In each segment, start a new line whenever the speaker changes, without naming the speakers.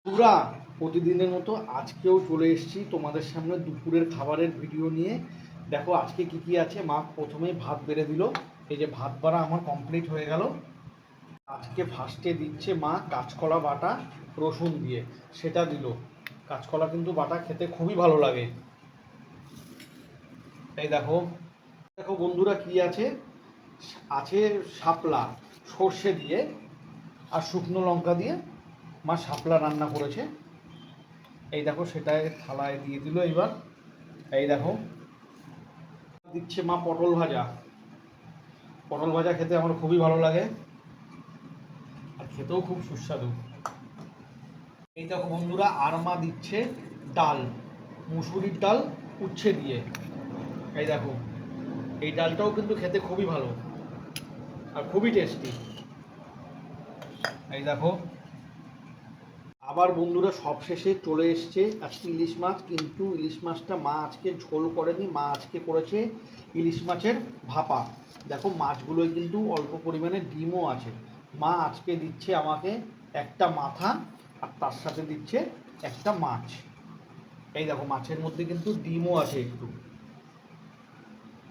পুরা প্রতিদিনের মতো আজকেও চলে এসেছি তোমাদের সামনে দুপুরের খাবারের ভিডিও নিয়ে। দেখো আজকে কি কি আছে। মা প্রথমেই ভাত বেড়ে দিল। এই যে ভাত বাড়া আমার কমপ্লিট হয়ে গেল। আজকে ফার্স্টে দিচ্ছে মা কাঁচকলা বাটা রসুন দিয়ে, সেটা দিল। কাঁচকলা কিন্তু বাটা খেতে খুবই ভালো লাগে। এই দেখো, দেখো বন্ধুরা কি আছে। আছে শাপলা সর্ষে দিয়ে আর শুকনো লঙ্কা দিয়ে মা শাপলা রান্না করেছে। এই দেখো সেটাই থালায় দিয়ে দিল। এইবার এই দেখো দিচ্ছে মা পটল ভাজা। পটল ভাজা খেতে আমার খুবই ভালো লাগে আর খেতেও খুব সুস্বাদু। এই দেখো বন্ধুরা, আর মা দিচ্ছে ডাল, মুসুরির ডাল উচ্ছে দিয়ে। এই দেখো, এই ডালটাও কিন্তু খেতে খুবই ভালো আর খুবই টেস্টি। এই দেখো আবার বন্ধুরা সবশেষে চলে এসছে আজকে ইলিশ মাছ, কিন্তু ইলিশ মাছটা মা আজকে ঝোল করেনি, মা আজকে করেছে ইলিশ মাছের ভাপা। দেখো মাছগুলোয় কিন্তু অল্প পরিমাণে ডিমও আছে। মা আজকে দিচ্ছে আমাকে একটা মাথা আর তার সাথে দিচ্ছে একটা মাছ। এই দেখো মাছের মধ্যে কিন্তু ডিমও আছে একটু।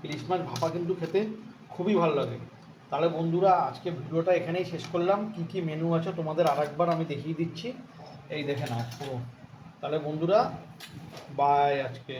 ইলিশ মাছ ভাপা কিন্তু খেতে খুবই ভালো লাগে। তাহলে বন্ধুরা আজকে ভিডিওটা এখানেই শেষ করলাম। কি কি মেনু আছে তোমাদের আরেকবার আমি দেখিয়ে দিচ্ছি। এই দেখে নাও পুরো। তাহলে বন্ধুরা বাই আজকে।